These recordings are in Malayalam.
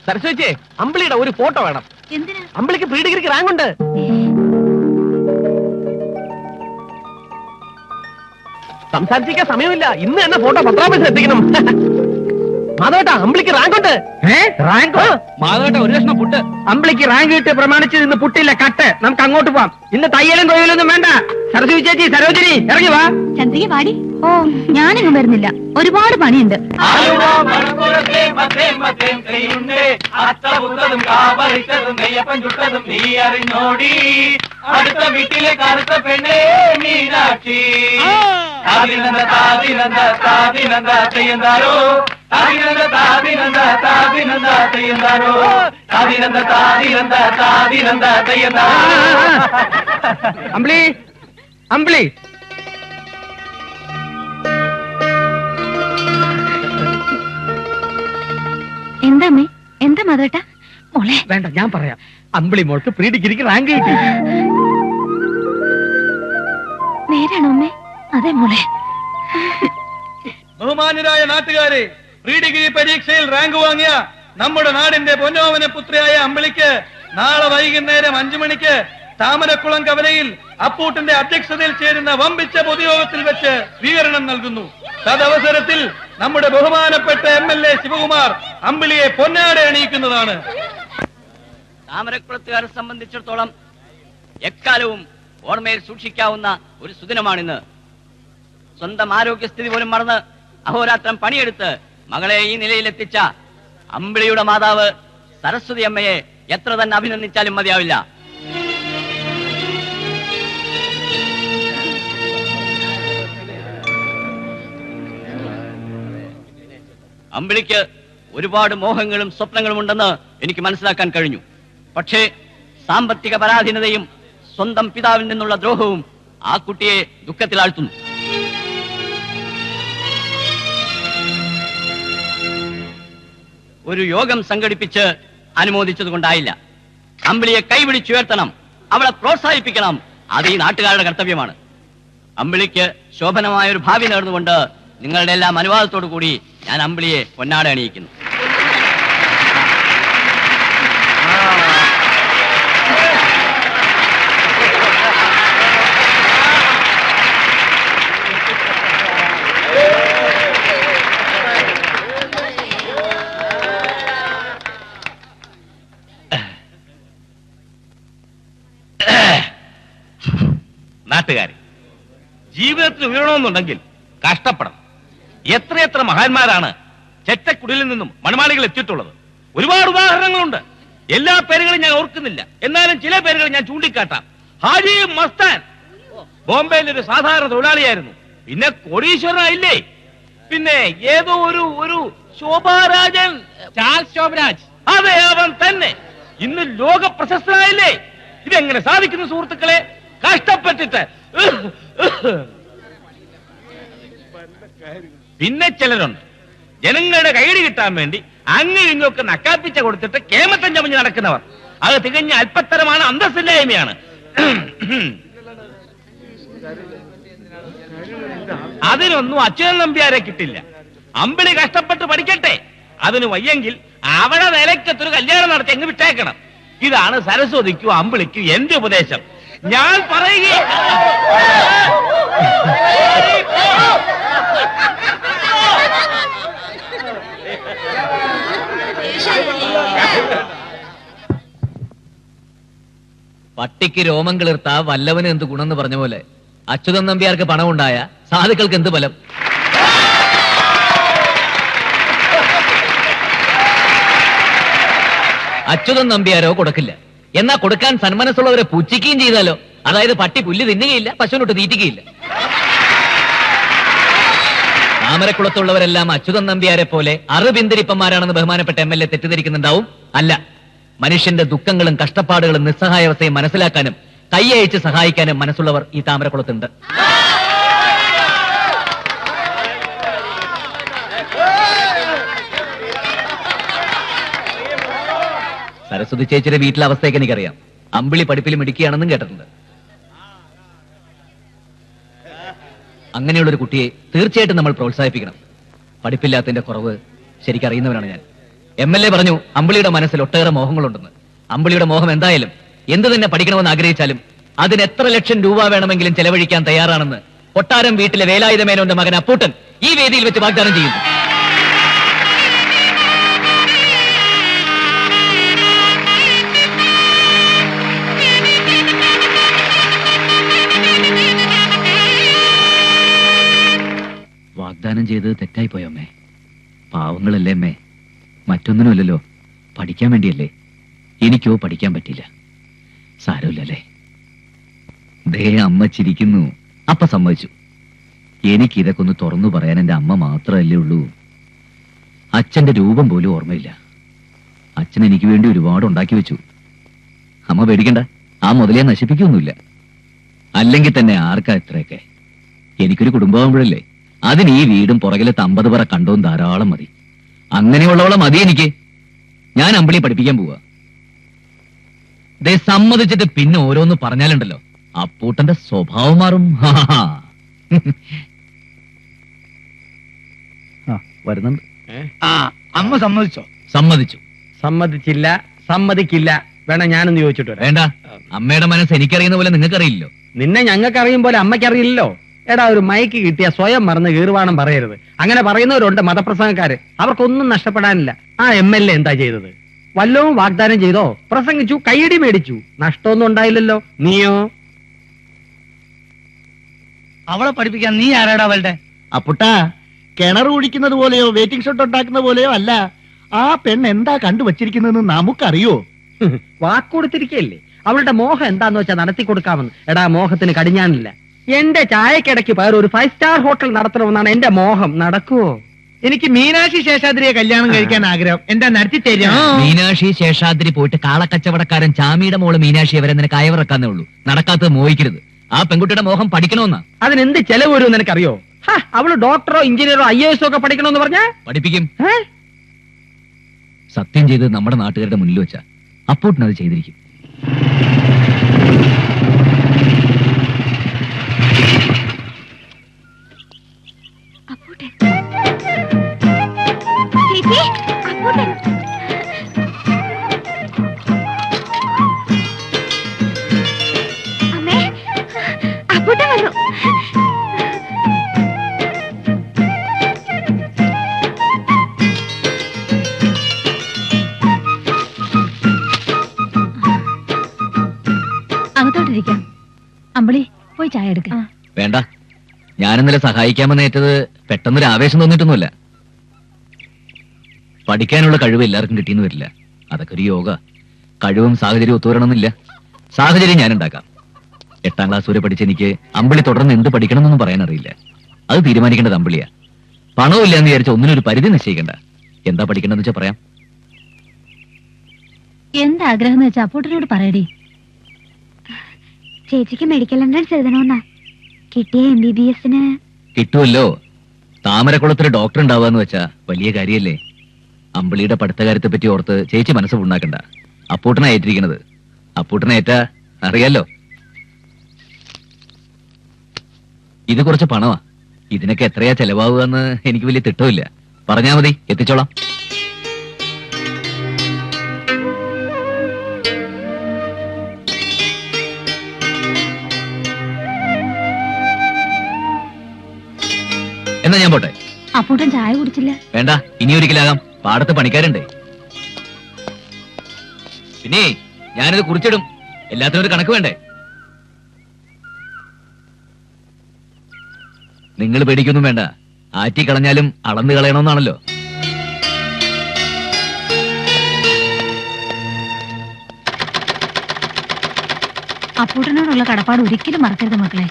സരസ്വതിച്ചേ, അമ്പിളിയുടെ ഒരു ഫോട്ടോ വേണം. എന്തിനാ? അമ്പിളിക്ക് പ്രീ ഡിഗ്രിക്ക് റാങ്ക് ഉണ്ട്. സംസാരിച്ചിരിക്കാൻ സമയമില്ല. ഇന്ന് തന്നെ ഫോട്ടോ പത്രാപേക്ഷ എത്തിക്കണം. മാധവേട്ടാ, അമ്പിളിക്ക് റാങ്ക് ഉണ്ട്. റാങ്ക്? മാധവേട്ട, ഒരു ലക്ഷം പുട്ട്. അമ്പിളിക്ക് റാങ്ക് കിട്ടി പ്രമാണിച്ച് ഇന്ന് പുട്ടില്ല, കട്ട്. നമുക്ക് അങ്ങോട്ട് പോവാം. ഇന്ന് തയ്യലും തൊഴിലൊന്നും വേണ്ട. സരസ്വതി ചേച്ചി, സരോജിനി, ഇറങ്ങി വാ. ചന്ദ്രിക പാടി. ഓ, ഞാനിങ്ങ് വരുന്നില്ല, ഒരുപാട് പണിയുണ്ട്. അടുത്ത വീട്ടിലെ കറുത്ത പെണ്ണേ മീനാക്ഷി. താതിനന്ദ താതിനന്ദ താതിനന്ദ തെയ്യന്താരോ, താതിനന്ദ താതിനന്ദ താതിനന്ദ തെയ്യന്താരോ, താതിനന്ദ താതിനന്ദ താതിനന്ദ തെയ്യന്താരോ. അമ്പിളി, അമ്പിളി. എന്താ അമ്മേ? എന്താ മാധവേട്ടാ? മോളെ വേണ്ട, ഞാൻ പറയാം. അമ്പിളി മോൾക്ക് പ്രീ ഡിഗ്രിക്ക് റാങ്ക് കിട്ടി. നേരാണോ അമ്മേ? അതെ മോളെ. ബഹുമാന്യരായ നാട്ടുകാരെ, പ്രീ ഡിഗ്രി പരീക്ഷയിൽ റാങ്ക് വാങ്ങിയ നമ്മുടെ നാടിന്റെ പൊന്നോമന പുത്രിയായ അമ്പിളിക്ക് നാളെ വൈകുന്നേരം 5 മണിക്ക് താമരക്കുളം കവലയിൽ അപ്പൂട്ടന്റെ അധ്യക്ഷതയിൽ ചേരുന്ന വമ്പിച്ച പൊതുയോഗത്തിൽ വെച്ച് സ്വീകരണം നൽകുന്നു. തദവസരത്തിൽ നമ്മുടെ ബഹുമാനപ്പെട്ട MLA ശിവകുമാർ അമ്പിളിയെ പൊന്നാട അണിയിക്കുന്നതാണ്. താമരക്കുളത്തുകാരെ സംബന്ധിച്ചിടത്തോളം എക്കാലവും ഓർമ്മയിൽ സൂക്ഷിക്കാവുന്ന ഒരു സുദിനമാണിന്ന്. സ്വന്തം ആരോഗ്യസ്ഥിതി പോലും മറന്ന് അഹോരാത്രം പണിയെടുത്ത് മകളെ ഈ നിലയിലെത്തിച്ച അമ്പിളിയുടെ മാതാവ് സരസ്വതി അമ്മയെ എത്ര തന്നെ അഭിനന്ദിച്ചാലും മതിയാവില്ല. അമ്പിളിക്ക് ഒരുപാട് മോഹങ്ങളും സ്വപ്നങ്ങളും ഉണ്ടെന്ന് എനിക്ക് മനസ്സിലാക്കാൻ കഴിഞ്ഞു. പക്ഷേ സാമ്പത്തിക പരാധീനതയും സ്വന്തം പിതാവിൽ നിന്നുള്ള ദ്രോഹവും ആ കുട്ടിയെ ദുഃഖത്തിലാഴ്ത്തുന്നു. ഒരു യോഗം സംഘടിപ്പിച്ച് അനുമോദിച്ചതുകൊണ്ടായില്ല. അമ്പിളിയെ കൈപിടിച്ചുയർത്തണം, അവളെ പ്രോത്സാഹിപ്പിക്കണം. അത് ഈ നാട്ടുകാരുടെ കർത്തവ്യമാണ്. അമ്പിളിക്ക് ശോഭനമായ ഒരു ഭാവി നേർന്നുകൊണ്ട് നിങ്ങളുടെ എല്ലാം അനുവാദത്തോടു കൂടി ഞാൻ അമ്പിളിയെ പൊന്നാട അണിയിക്കുന്നു. നാട്ടുകാരെ, ജീവിതത്തിൽ ഉയരണമെന്നുണ്ടെങ്കിൽ കഷ്ടപ്പെടണം. എത്രയെത്ര മഹാന്മാരാണ് ചെറ്റക്കുടിലിൽ നിന്നും മണമാളികൾ എത്തിയിട്ടുള്ളത്. ഒരുപാട് ഉദാഹരണങ്ങളുണ്ട്. എല്ലാ പേരുകളും ഞാൻ ഓർക്കുന്നില്ല, എന്നാലും ചില പേരുകൾ ഞാൻ ചൂണ്ടിക്കാട്ടാം. ഹാജി മസ്താൻ ബോംബെയിൽ ഒരു സാധാരണ തൊഴിലാളിയായിരുന്നു, പിന്നെ കോടീശ്വരനായില്ലേ. പിന്നെ ഏതോ ഒരു ശോഭാരാജൻ, ചാൾസ് ശോഭരാജ്, അതെ അവൻ തന്നെ ഇന്ന് ലോക പ്രശസ്തനായില്ലേ. ഇതെങ്ങനെ സാധിക്കുന്നു സുഹൃത്തുക്കളെ? കഷ്ടപ്പെട്ടിട്ട്. പിന്നെ ചിലരുണ്ട് ജനങ്ങളുടെ കൈയടി കിട്ടാൻ വേണ്ടി അങ്ങും ഇങ്ങൊക്കെ നക്കാപ്പിച്ച കൊടുത്തിട്ട് കേമത്തം ചമഞ്ഞ് നടക്കുന്നവർ. അത് തികഞ്ഞ അല്പത്തരമാണ്, അന്തസ്സില്ലായ്മയാണ്. അതിനൊന്നും അച്യുതൻ നമ്പ്യാരെ കിട്ടില്ല. അമ്പിളി കഷ്ടപ്പെട്ട് പഠിക്കട്ടെ. അതിന് വയ്യെങ്കിൽ അവിടെ നിലയ്ക്കത്തൊരു കല്യാണം നടത്തി എങ്ങ് വിട്ടേക്കണം. ഇതാണ് സരസ്വതിക്കും അമ്പിളിക്കും എന്റെ ഉപദേശം. ഞാൻ പറയുക പട്ടിക്ക് രോമം കിളിർത്ത വല്ലവന് എന്ത് ഗുണമെന്ന് പറഞ്ഞ പോലെ അച്യുതൻ നമ്പ്യാർക്ക് പണമുണ്ടായ സാധുക്കൾക്ക് എന്ത് ബലം. അച്യുതൻ നമ്പ്യാരോ കൊടുക്കില്ല, എന്നാ കൊടുക്കാൻ സന്മനസ്സുള്ളവരെ പുച്ഛിക്കുകയും ചെയ്താലോ. അതായത് പട്ടി പുല്ല് തിന്നുകയില്ല, പശുവിനൊട്ട് തീറ്റിക്കുകയില്ല. താമരക്കുളത്തുള്ളവരെല്ലാം അച്യുതൻ നമ്പ്യാരെ പോലെ അറുപിന്തിരിപ്പന്മാരാണെന്ന് ബഹുമാനപ്പെട്ട MLA തെറ്റിദ്ധരിക്കുന്നുണ്ടാവും. അല്ല, മനുഷ്യന്റെ ദുഃഖങ്ങളും കഷ്ടപ്പാടുകളും നിസ്സഹായാവസ്ഥയും മനസ്സിലാക്കാനും കൈയയച്ച് സഹായിക്കാനും മനസ്സുള്ളവർ ഈ താമരക്കുളത്തുണ്ട്. സരസ്വതി ചേച്ചിയുടെ വീട്ടിലെ അവസ്ഥയൊക്കെ എനിക്കറിയാം. അമ്പിളി പഠിപ്പിൽ മിടുക്കിയാണെന്നും കേട്ടിട്ടുണ്ട്. അങ്ങനെയുള്ളൊരു കുട്ടിയെ തീർച്ചയായിട്ടും നമ്മൾ പ്രോത്സാഹിപ്പിക്കണം. പഠിപ്പില്ലാത്തതിന്റെ കുറവ് ശരിക്കറിയുന്നവരാണ് ഞാൻ. MLA പറഞ്ഞു അമ്പിളിയുടെ മനസ്സിൽ ഒട്ടേറെ മോഹങ്ങളുണ്ടെന്ന്. അമ്പിളിയുടെ മോഹം എന്തായാലും എന്ത് തന്നെ പഠിക്കണമെന്ന് ആഗ്രഹിച്ചാലും അതിന് എത്ര ലക്ഷം രൂപ വേണമെങ്കിലും ചെലവഴിക്കാൻ തയ്യാറാണെന്ന് കൊട്ടാരം വീട്ടിലെ വേലായുധ മേനോന്റെ മകൻ അപ്പൂട്ടൻ ഈ വേദിയിൽ വെച്ച് വാഗ്ദാനം ചെയ്യുന്നു. വാഗ്ദാനം ചെയ്തത് തെറ്റായി പോയോ അമ്മേ? പാവങ്ങളല്ലേ അമ്മേ, മറ്റൊന്നിനുമല്ലല്ലോ, പഠിക്കാൻ വേണ്ടിയല്ലേ. എനിക്കോ പഠിക്കാൻ പറ്റില്ല. സാരമില്ലല്ലേ. ദേ അമ്മ ചിരിക്കുന്നു. അപ്പ സമ്മതിച്ചു. എനിക്ക് ഇതൊക്കെ ഒന്ന് തുറന്നു പറയാൻ എന്റെ അമ്മ മാത്രമല്ലേ ഉള്ളൂ. അച്ഛന്റെ രൂപം പോലും ഓർമ്മയില്ല. അച്ഛൻ എനിക്ക് വേണ്ടി ഒരുപാട് ഉണ്ടാക്കി വെച്ചു. അമ്മ പേടിക്കണ്ട, ആ മുതലേ നശിപ്പിക്കൊന്നുമില്ല. അല്ലെങ്കിൽ തന്നെ ആർക്കാ ഇത്രയൊക്കെ? എനിക്കൊരു കുടുംബമാകുമ്പോഴല്ലേ, അതിന് ഈ വീടും പുറകിലത്തെ 50 പറ കണ്ടവും ധാരാളം മതി. അങ്ങനെയുള്ളവളെ മതി എനിക്ക്. ഞാൻ അമ്പിളി പഠിപ്പിക്കാൻ പോവാ. ദേ സമ്മതിച്ചിട്ട് പിന്നെ ഓരോന്ന് പറഞ്ഞാലുണ്ടല്ലോ, അപ്പൂട്ടന്റെ സ്വഭാവം മാറും. വരുന്നുണ്ട്. അമ്മ സമ്മതിച്ചോ? സമ്മതിച്ചു. സമ്മതിച്ചില്ല, സമ്മതിക്കില്ല. വേണം ഞാനൊന്ന് ചോദിച്ചിട്ട് വരാം. വേണ്ട, അമ്മയുടെ മനസ്സ് എനിക്കറിയുന്ന പോലെ നിങ്ങൾക്കറിയില്ലോ. നിന്നെ ഞങ്ങൾക്ക് അറിയും പോലെ അമ്മയ്ക്കറിയില്ലല്ലോ. എടാ, ഒരു മൈക്ക് കിട്ടിയ സ്വയം മറന്ന് കീറുവാണം പറയരുത്. അങ്ങനെ പറയുന്നവരുണ്ട് മതപ്രസംഗക്കാര്. അവർക്കൊന്നും നഷ്ടപ്പെടാനില്ല. ആ MLA എന്താ ചെയ്തത്? വല്ലവും വാഗ്ദാനം ചെയ്തോ? പ്രസംഗിച്ചു, കൈയടി മേടിച്ചു. നഷ്ടമൊന്നും ഉണ്ടായില്ലല്ലോ. നീയോ? അവളെ പഠിപ്പിക്കാൻ നീ ആരാടാ അവളുടെ? അപ്പുട്ടാ, കിണർ കുഴിക്കുന്നത് പോലെയോ വെയിറ്റിംഗ് ഷോട്ട് ഉണ്ടാക്കുന്ന പോലെയോ അല്ല. ആ പെണ്ണ് എന്താ കണ്ടുവച്ചിരിക്കുന്നതെന്ന് നമുക്കറിയോ? വാക്കുകൊടുത്തിരിക്കല്ലേ. അവളുടെ മോഹം എന്താന്ന് വെച്ചാൽ നടത്തി കൊടുക്കാമെന്ന്. എടാ, മോഹത്തിന് കടിഞ്ഞാണില്ല. എന്റെ ചായക്കിടയ്ക്ക് പകരം ഒരു 5 സ്റ്റാർ ഹോട്ടൽ നടത്തണമെന്നാണ് എന്റെ മോഹം. നടക്കുവോ? എനിക്ക് മീനാക്ഷി ശേഷാദ്രിയെ കല്യാണം കഴിക്കാൻ ആഗ്രഹം. എന്താ നടത്തി തരാം? മീനാക്ഷി ശേഷാദ്രി പോയിട്ട് കാളക്കച്ചവടക്കാരൻ ചാമിയുടെ മോള് മീനാക്ഷി വരെ നിനക്ക് അയവിറക്കാന്നേ ഉള്ളൂ. നടക്കാത്തത് മോഹിക്കരുത്. ആ പെൺകുട്ടിയുടെ മോഹം പഠിക്കണമെന്നാ. അതിനെന്ത് ചെലവ് വരുമെന്ന് എനിക്കറിയോ? അവള് ഡോക്ടറോ എഞ്ചിനീയറോ IAS ഒക്കെ പഠിക്കണമെന്ന് പറഞ്ഞാ പഠിപ്പിക്കും. സത്യം ചെയ്ത് നമ്മുടെ നാട്ടുകാരുടെ മുന്നിൽ വെച്ചാ അപ്പൂട്ടിനത് ചെയ്തിരിക്കും. ചേച്ചി, അപ്പൂട്ടൻ. അമ്മേ, അപ്പൂട്ടൻ വന്നു. അകത്തോട്ടിരിക്കാം. അമ്പിളി, പോയി ചായ എടുക്ക. വേണ്ട, ഞാനിന്നലെ സഹായിക്കാമെന്ന് ഏറ്റത് പെട്ടെന്നൊരു ആവേശം തോന്നിയിട്ടൊന്നുമില്ല. പഠിക്കാനുള്ള കഴിവ് എല്ലാവർക്കും കിട്ടിയെന്ന് വരില്ല. അതൊക്കെ ഒരു യോഗ. കഴിവും സാഹചര്യവും ഒത്തുവരണമെന്നില്ല. സാഹചര്യം ഞാൻ ഉണ്ടാക്കാം. 8ാം ക്ലാസ് വരെ പഠിച്ച എനിക്ക് അമ്പിളി തുടർന്ന് എന്ത് പഠിക്കണമെന്നൊന്നും പറയാൻ അറിയില്ല. അത് തീരുമാനിക്കേണ്ടത് അമ്പിളിയാ. പണമില്ല എന്ന് വിചാരിച്ച ഒന്നിനൊരു പരിധി നിശ്ചയിക്കണ്ട. എന്താ പഠിക്കണമെന്ന് വെച്ചാൽ പറയാം. എന്താഗ്രഹം എന്ന് വെച്ചാ അപ്പൂട്ടനോട് പറയടി. ചേച്ചിക്ക് മെഡിക്കൽ എൻട്രൻസ് എഴുതണമെന്നാ. കിട്ടിയ MBBS-ന് കിട്ടുമല്ലോ. താമരക്കുളത്തിൽ ഡോക്ടർ ഉണ്ടാവുക വെച്ചാ വലിയ കാര്യല്ലേ. അമ്പിളിയുടെ പഠിത്തകാര്യത്തെ പറ്റി ഓർത്ത് ചേച്ചി മനസ്സ് ഉണ്ടാക്കണ്ട. അപ്പൂട്ടനെ ഏറ്റിരിക്കണത്. അപ്പൂട്ടനെ ഏറ്റാ അറിയാലോ. ഇത് കുറച്ച് പണമാ. ഇതിനൊക്കെ എത്രയാ ചെലവാവുക എന്ന് എനിക്ക് വലിയ തിട്ടമില്ല. പറഞ്ഞാ മതി, എത്തിച്ചോളാം. എന്നാ ഞാൻ പോട്ടെ. അപ്പൂട്ടൻ ചായ കുടിച്ചില്ല. വേണ്ട, ഇനി ഒരിക്കലാകാം. പാടത്ത് പണിക്കാരുണ്ടേ. പിന്നെ ഞാനിത് കുറിച്ചിടും. എല്ലാത്തിനും ഒരു കണക്ക് വേണ്ടേ? നിങ്ങൾ പേടിക്കൊന്നും വേണ്ട. ആറ്റി കളഞ്ഞാലും അളന്ന് കളയണമെന്നാണല്ലോ. അപ്പൂട്ടനോടുള്ള കടപ്പാട് ഒരിക്കലും മറക്കരുത് മക്കളെ.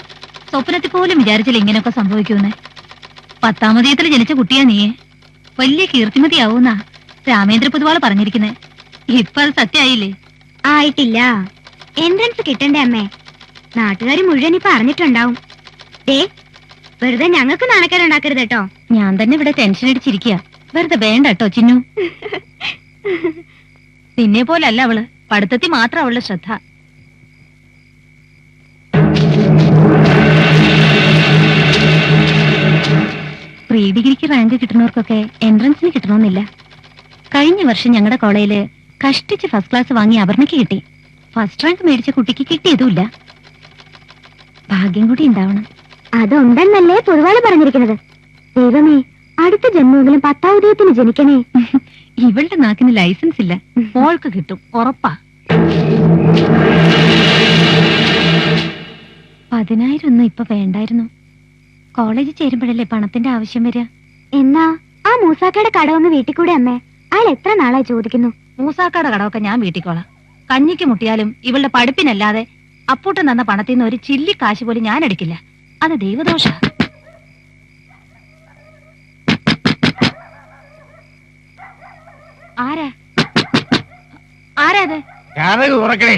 സ്വപ്നത്തിൽ പോലും വിചാരിച്ചില്ല ഇങ്ങനെയൊക്കെ സംഭവിക്കുമെന്ന്. 10ാം തീയതിയിൽ ജനിച്ച കുട്ടിയാ നീ. വലിയ കീർത്തിമതിയാവൂന്നാ രാമേന്ദ്ര പൊതുവാള് പറഞ്ഞിരിക്കുന്നത്. ഇപ്പൊ അത് സത്യമായില്ലേ? ആയിട്ടില്ല. എൻട്രൻസ് കിട്ടണ്ടേ അമ്മേ? നാട്ടുകാർ മുഴുവൻ ഇപ്പൊ അറിഞ്ഞിട്ടുണ്ടാവും. വെറുതെ ഞങ്ങൾക്ക് നാണക്കേടുണ്ടാക്കരുത് കേട്ടോ. ഞാൻ തന്നെ ഇവിടെ ടെൻഷൻ അടിച്ചിരിക്കുക. വെറുതെ വേണ്ട കേട്ടോ ചിന്നു. നിന്നെ പോലല്ല അവള്. പഠിത്തത്തിൽ മാത്രം അവളുടെ ശ്രദ്ധ. പ്രീ ഡിഗ്രിക്ക് റാങ്ക് കിട്ടുന്നവർക്കൊക്കെ എൻട്രൻസിന് കിട്ടണമെന്നില്ല. കഴിഞ്ഞ വർഷം ഞങ്ങളുടെ കോളേജില് കഷ്ടിച്ച് ഫസ്റ്റ് ക്ലാസ് വാങ്ങി അപർണയ്ക്ക് കിട്ടി. ഫസ്റ്റ് റാങ്ക് മേടിച്ച കുട്ടിക്ക് കിട്ടിയതുമില്ല. ഭാഗ്യം കൂടി ഉണ്ടാവണം. അതുണ്ടെന്നല്ലേ പൊതുവാള് പറഞ്ഞിരിക്കുന്നത്. ദൈവമേ, അടുത്ത ജന്മമെങ്കിലും 10ാം ഉദയത്തിന് ജനിക്കണേ. ഇവളുടെ നാക്കിന് ലൈസൻസ് ഇല്ല, മോൾക്ക് കിട്ടും ഉറപ്പാ. 10,000 ഒന്നും ഇപ്പൊ വേണ്ടായിരുന്നു. കോളേജിൽ ചേരുമ്പോഴല്ലേ പണത്തിന്റെ ആവശ്യം വരിക. എന്നാ ആ മൂസാക്കയുടെ കടമൊന്ന് വീട്ടിൽ കൂടെ അമ്മേ. അയാൾ എത്ര നാളായി ചോദിക്കുന്നു. മൂസാക്കാടെ കടമൊക്കെ ഞാൻ വീട്ടിക്കോളാം. കഞ്ഞിക്ക് മുട്ടിയാലും ഇവളുടെ പഠിപ്പിനല്ലാതെ അപ്പൂട്ടൻ തന്ന പണത്തിൽ നിന്ന് ഒരു ചില്ലി കാശ് പോലും ഞാൻ എടുക്കില്ല. അത് ദൈവദോഷ. ആരാ ആരാത്? തുറക്കണേ.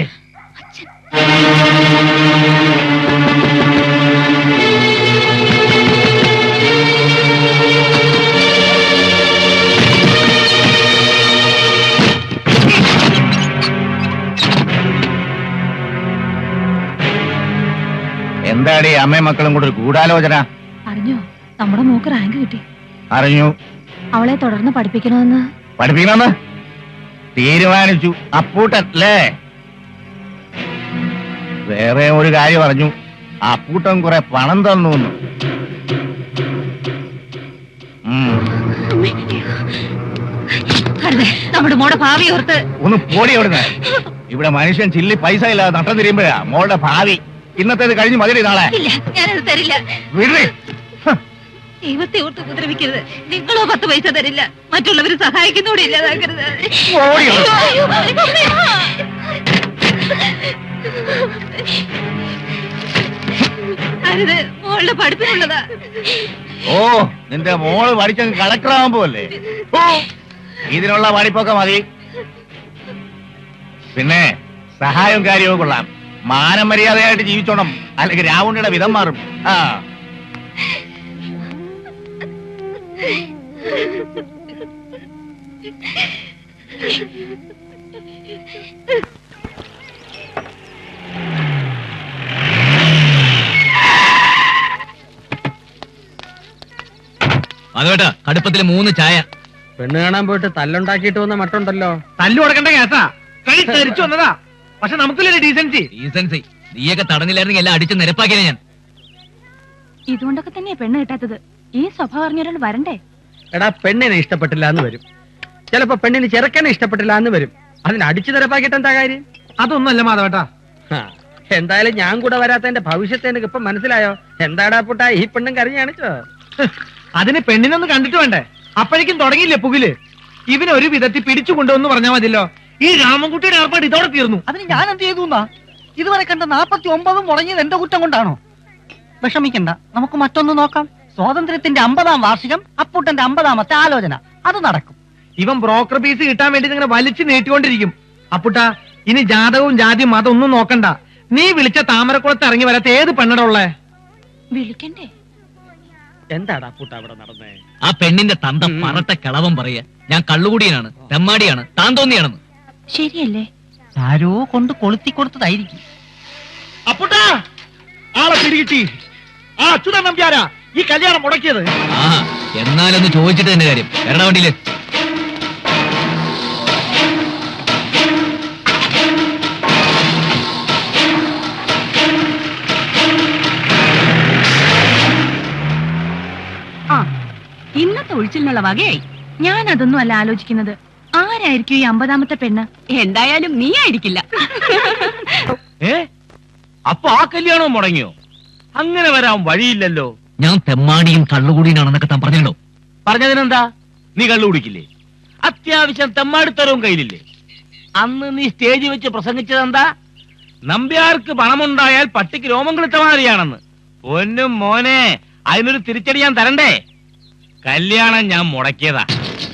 എന്താടി അമ്മയും മക്കളും കൂടെ ഒരു ഗൂഢാലോചന? അറിഞ്ഞോ, നമ്മുടെ മോക്ക് റാങ്ക് കിട്ടി. അറിഞ്ഞു. അവളെ തുടർന്ന് പഠിപ്പിക്കണമെന്ന് തീരുമാനിച്ചു. അപ്പൂട്ടല്ലേ? വേറെ ഒരു കാര്യം പറഞ്ഞു. അപ്പൂട്ടൻ കുറെ പണം തന്നു. നമ്മുടെ മോടെ ഭാവി ഓർത്ത് ഒന്ന് പോടി അവിടുന്ന്. ഇവിടെ മനുഷ്യൻ ചില്ലി പൈസ ഇല്ലാതെ നട്ടം തിരിയുമ്പോഴാ മോളുടെ ഭാവി. ഇന്നത്തേത് കഴിഞ്ഞ് മതി നാളെ. ഇല്ല, ഞാനത് തരില്ല. വിടേ. ദൈവത്തെ ഓർത്ത് ഉപദ്രവിക്കരുത്. നിങ്ങളോ 10 പൈസ തരില്ല. മറ്റുള്ളവര് സഹായിക്കുന്നൂടെ ഇല്ലാതാക്കരുത്. അരുത്, മോളുടെ പഠിപ്പിനുള്ളതാ. ഓ, നിന്റെ മോള് പഠിച്ചങ്ങ് കളക്ടറാകുമ്പോ അല്ലേ? ഇതിനുള്ള പഠിപ്പൊക്കെ മതി. പിന്നെ സഹായവും കാര്യവും കൊള്ളാം. മാനം മര്യാദയായിട്ട് ജീവിച്ചോണം, അല്ലെങ്കിൽ രാവുണ്ണിയുടെ വിധം മാറും. അതേട്ടാ, കടുപ്പത്തിൽ 3 ചായ. പെണ്ണ് കാണാൻ പോയിട്ട് തല്ലുണ്ടാക്കിയിട്ട് വന്ന മട്ടുണ്ടല്ലോ. തല്ലു കൊടുക്കണ്ട കേസാ. കൈ തെറിച്ചു വന്നതാ. പക്ഷെ നമുക്കില്ലൊരു ഡീസൻസി. നീയൊക്കെ തടഞ്ഞില്ലായിരുന്നെങ്കിൽ എല്ലാം അടിച്ച് നിരപ്പാക്കിയത് ഞാൻ. ഇതുകൊണ്ടൊക്കെ തന്നെയാ പെണ്ണ് കിട്ടാത്തത്. ഈ സ്വഭാവം അറിഞ്ഞൊരാൾ വരണ്ടേ? എടാ, പെണ്ണിനെ ഇഷ്ടപ്പെട്ടില്ല എന്ന് വരും. ചിലപ്പോ പെണ്ണിന് ചെറുക്കനെ ഇഷ്ടപ്പെട്ടില്ല എന്ന് വരും. അതിന് അടിച്ചു നിരപ്പാക്കിയിട്ട് എന്താ കാര്യം? അതൊന്നല്ല മാധവേട്ടാ. എന്തായാലും ഞാൻ കൂടെ വരാത്തതിന്റെ ഭവിഷ്യത്തെ എനിക്ക് ഇപ്പൊ മനസ്സിലായോ? എന്താടാ പുട്ടാ ഈ പെണ്ണും കരഞ്ഞു കാണിച്ചോ? അതിന് പെണ്ണിനൊന്ന് കണ്ടിട്ട് വേണ്ടേ? അപ്പോഴേക്കും തുടങ്ങിയില്ലേ പുകില്. ഇവനെ ഒരു വിധത്തിൽ പിടിച്ചു കൊണ്ടുവന്ന് പറഞ്ഞാൽ മതിയല്ലോ. ഈ രാമൻകുട്ടിയുടെ ഏർപ്പാട് ഇതോടെ തീർന്നു. അതിന് ഞാൻ എന്ത് ചെയ്തു? ഇതുവരെ കണ്ട 49 മുടങ്ങിയത് എന്റെ കുറ്റം കൊണ്ടാണോ? വിഷമിക്കണ്ട, നമുക്ക് മറ്റൊന്ന് നോക്കാം. സ്വാതന്ത്ര്യത്തിന്റെ 50ാം വാർഷികം, അപ്പൂട്ടന്റെ 50ാമത്തെ ആലോചന, അത് നടക്കും. ഇവൻ ബ്രോക്കർ പീസ് കിട്ടാൻ വേണ്ടി ഇങ്ങനെ വലിച്ചു നീട്ടിക്കൊണ്ടിരിക്കും. അപ്പുട്ടാ, ഇനി ജാതകവും ജാതിയും മതം ഒന്നും നോക്കണ്ട. നീ വിളിച്ച താമരക്കുളത്ത് ഇറങ്ങി വരാത്ത ഏത് പെണ്ണടമുള്ളേ? വിളിക്കണ്ടേ? എന്താടാ പുട്ട അവിടെ നടന്നേ? ആ പെണ്ണിന്റെ തന്ത പറട്ട കിളവൻ പറയാ ഞാൻ കള്ളുകൂടിയനാണ്, തെമ്മാടിയാണ്, താൻ തോന്നിയാണെന്ന്. ശരിയല്ലേ? ആരോ കൊണ്ട് കൊളുത്തി കൊടുത്തതായിരിക്കും. അപ്പുട്ടാ, ആളെ പിടികിട്ടി. ആ അച്യുതൻ നമ്പ്യാരാ ഈ കല്യാണം മുടക്കിയത്. ആ, എന്നാലൊന്ന് ചോദിച്ചിട്ട് തന്നെ കാര്യം. വരണ വണ്ടിയില്. ആ, ഇന്നത്തെ ഒഴിച്ചിലിനുള്ള വകയായി. ഞാൻ അതൊന്നും അല്ല ആലോചിക്കുന്നത്. ആരായിരിക്കും ഈ 50ാമത്തെ പെണ്ണ്? എന്തായാലും നീ ആയിരിക്കില്ല. അപ്പൊ ആ കല്യാണം മുടങ്ങിയോ? അങ്ങനെ വരാൻ വഴിയില്ലല്ലോ. ഞാൻ തെമ്മാടിയും കള്ളുകൂടിയാണെന്നൊക്കെ താൻ പറഞ്ഞല്ലോ. പറഞ്ഞതിനെന്താ? നീ കള്ളു കുടിക്കില്ലേ? അത്യാവശ്യം തെമ്മാടിത്തരവും കയ്യിലില്ലേ? അന്ന് നീ സ്റ്റേജ് വെച്ച് പ്രസംഗിച്ചതെന്താ? നമ്പ്യാർക്ക് പണമുണ്ടായാൽ പട്ടിക്ക് രോമം കിളുത്ത മാതിരിയാണെന്ന്. പൊന്നും മോനെ, അതിനൊരു തിരിച്ചടി ഞാൻ തരണ്ടേ? കല്യാണം ഞാൻ മുടക്കിയതാ.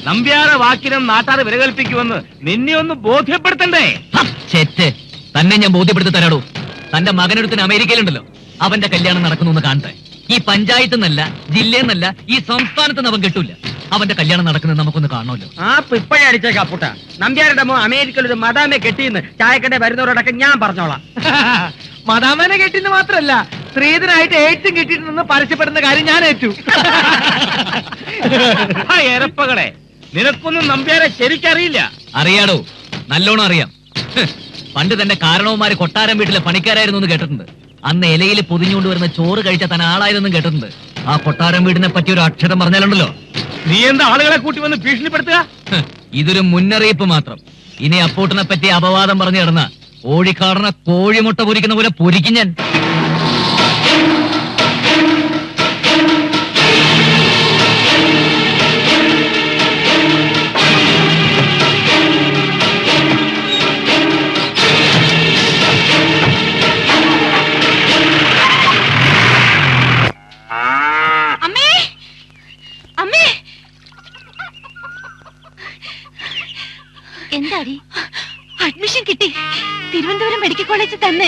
നമ്പ്യാരെ വാക്കിനും നാട്ടാർ വിലകൽപ്പിക്കുമെന്ന് നിന്നെ ഒന്ന് ബോധ്യപ്പെടുത്തണ്ടേ? ചെറ്റ്, തന്നെ ഞാൻ ബോധ്യപ്പെടുത്തി തരാടൂ. തന്റെ മകനൊരുത്തിന് അമേരിക്കയിലുണ്ടല്ലോ, അവന്റെ കല്യാണം നടക്കുന്നു കാണട്ടെ. ഈ പഞ്ചായത്ത് നിന്നല്ല, ജില്ലയിൽ നിന്നല്ല, ഈ സംസ്ഥാനത്ത് നിന്ന് അവൻ കിട്ടൂല. അവന്റെ കല്യാണം നടക്കുന്നത് നമുക്കൊന്ന് കാണണമല്ലോ. ആ ഇപ്പഴേ അടിച്ചേക്കാ പുട്ട. നമ്പ്യാരുടെ മോ അമേരിക്കയിൽ ഒരു മദാമെ കെട്ടിയെന്ന് ചായക്കട വരുന്നവരോടൊക്കെ ഞാൻ പറഞ്ഞോളാം. മദാമനെ കെട്ടിന്ന് മാത്രല്ല, സ്ത്രീധനായിട്ട് ഏറ്റവും കിട്ടിയിട്ടുണ്ടെന്ന് പരസ്യപ്പെടുന്ന കാര്യം ഞാൻ ഏറ്റു. എരപ്പകളെ, നിനക്കൊന്നും നമ്പ്യാരെ ശരിക്കറിയില്ല. അറിയാടോ, നല്ലോണം അറിയാം. പണ്ട് തന്റെ കാരണവന്മാര് കൊട്ടാരം വീട്ടിലെ പണിക്കാരായിരുന്നു എന്ന് കേട്ടിട്ടുണ്ട്. അന്ന് ഇലയിൽ പൊതിഞ്ഞുകൊണ്ട് വരുന്ന ചോറ് കഴിച്ച തന്നെ ആളായതെന്നും കേട്ടിട്ടുണ്ട്. ആ കൊട്ടാരം വീടിനെ പറ്റി ഒരു അക്ഷരം പറഞ്ഞാലുണ്ടല്ലോ. നീ എന്താ ആളുകളെ കൂട്ടി വന്ന് ഭീഷണിപ്പെടുത്തുക? ഇതൊരു മുന്നറിയിപ്പ് മാത്രം. ഇനി അപ്പൂട്ടനെ പറ്റി അപവാദം പറഞ്ഞു കിടന്ന ഓടിക്കാടന കോഴിമുട്ട പൊരിക്കുന്ന പോലെ പൊരിക്കും ഞാൻ. എന്താടി? അഡ്മിഷൻ കിട്ടി, തിരുവനന്തപുരം മെഡിക്കൽ കോളേജിൽ തന്നെ.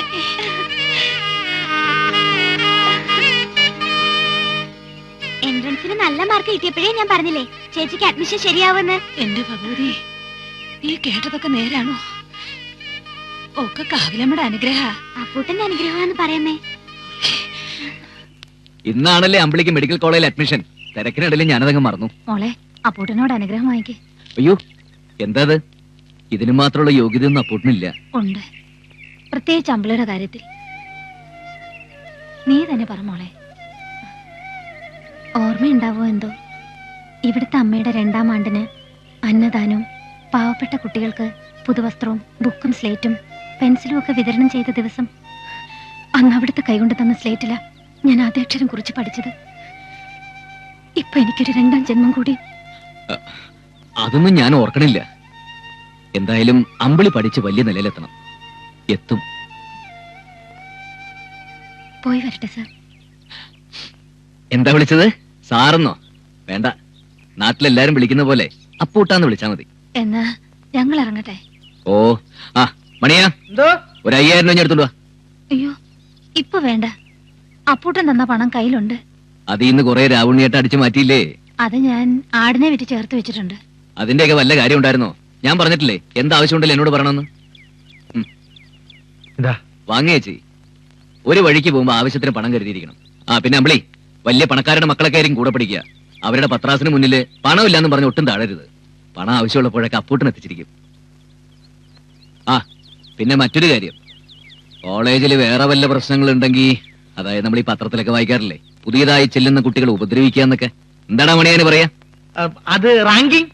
എൻട്രൻസിന് നല്ല മാർക്ക് കിട്ടിയപ്പോഴേ ഞാൻ പറഞ്ഞില്ലേ ചേച്ചിക്ക് അഡ്മിഷൻ ശരിയാവുമെന്ന്. എന്റെ ഭഗവതി, നീ കേട്ടതൊക്കെ നേരാണോ? ഒക്കെ കാവിലമ്മയുടെ അനുഗ്രഹ. അപ്പൂട്ടന്റെ അനുഗ്രഹമാണെന്ന് പറയുന്നേ. ഇന്നാണല്ലേ അമ്പിളിക്ക് മെഡിക്കൽ കോളേജിൽ അഡ്മിഷൻ. തിരക്കിനിടയിൽ ഞാനതങ്ങ് മറന്നു. മോളെ, അപ്പൂട്ടനോട് അനുഗ്രഹം വാങ്ങിക്കേ. അയ്യോ, എന്താ ഇതിന് മാത്രമുള്ള യോഗ്യതയൊന്നും അപ്പൂട്ടനില്ല. ഉണ്ട്, പ്രത്യേകിച്ച് അമ്പിളിയുടെ കാര്യത്തിൽ. നീ തന്നെ പറ മോളെ. ഓർമ്മയുണ്ടാവോ എന്തോ, ഇവിടുത്തെ അമ്മയുടെ 2ാം ആണ്ടിന് അന്നദാനവും പാവപ്പെട്ട കുട്ടികൾക്ക് പുതുവസ്ത്രവും ബുക്കും സ്ലേറ്റും പെൻസിലും ഒക്കെ വിതരണം ചെയ്ത ദിവസം. അന്ന് അവിടുത്തെ കൈകൊണ്ട് തന്ന സ്ലേറ്റില ഞാൻ ആദ്യാക്ഷരം കുറിച്ച് പഠിച്ചത്. ഇപ്പൊ എനിക്കൊരു 2ാം ജന്മം കൂടി. അതൊന്നും ഞാൻ ഓർക്കണില്ല. എന്തായാലും അമ്പിളി പഠിച്ച് വലിയ നിലയിലെത്തണം. എത്തും. പോയി വരട്ടെ സാർ. എന്താ വിളിച്ചത്? സാറെന്നോ? വേണ്ട, നാട്ടിലെല്ലാരും വിളിക്കുന്ന പോലെ അപ്പൂട്ടാന്ന് വിളിച്ചാ മതി. എന്നാ ഞങ്ങൾ ഇറങ്ങട്ടെ. ഓ, ആ മണിയാ, എന്തോ ഒരു 5000 രൂപ എടുത്തോണ്ട് വാ. അയ്യോ, ഇപ്പൊ വേണ്ട. അപ്പൂട്ടൻ തന്ന പണം കയ്യിലുണ്ട്. അത് ഇന്ന് കുറെ രാവുണ്ണിയായിട്ട് അടിച്ചു മാറ്റിയില്ലേ? അത് ഞാൻ ആടിനെ വിറ്റ് ചേർത്ത് വെച്ചിട്ടുണ്ട്. അതിന്റെയൊക്കെ വല്ല കാര്യം ഉണ്ടായിരുന്നോ? ഞാൻ പറഞ്ഞിട്ടില്ലേ എന്താവശ്യമുണ്ടല്ലോ എന്നോട് പറയണമെന്ന്. വാങ്ങിയേച്ചി, ഒരു വഴിക്ക് പോകുമ്പോ ആവശ്യത്തിന് പണം കരുതിയിരിക്കണം. ആ പിന്നെ അമ്പിളി, വലിയ പണക്കാരുടെ മക്കളൊക്കെ ആയിരിക്കും കൂടെ പഠിക്കുക. അവരുടെ പത്രാസിന് മുന്നിൽ പണമില്ലാന്ന് പറഞ്ഞ് ഒട്ടും താഴരുത്. പണം ആവശ്യമുള്ളപ്പോഴൊക്കെ അപ്പൂട്ടൻ എത്തിച്ചിരിക്കും. ആ പിന്നെ മറ്റൊരു കാര്യം, കോളേജിൽ വേറെ വല്ല പ്രശ്നങ്ങളുണ്ടെങ്കിൽ, അതായത് നമ്മൾ ഈ പത്രത്തിലൊക്കെ വായിക്കാറില്ലേ, പുതിയതായി ചെല്ലുന്ന കുട്ടികളെ ഉപദ്രവിക്കുക എന്നൊക്കെ, എന്താടാ മണിയാന് പറയാ? അത് റാങ്കിങ്.